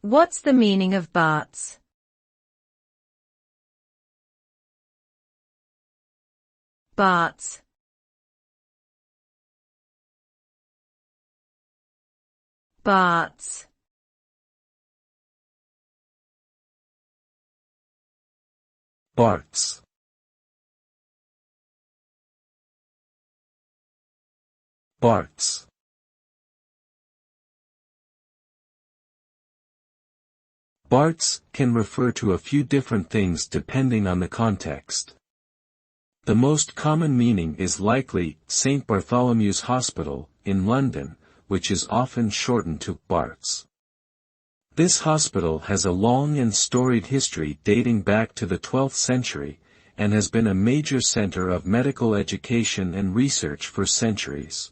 What's the meaning of Bart's? Bart's. Bart's. Bart's. Bart's. Bart's can refer to a few different things depending on the context. The most common meaning is likely St. Bartholomew's Hospital, in London, which is often shortened to Bart's. This hospital has a long and storied history dating back to the 12th century, and has been a major center of medical education and research for centuries.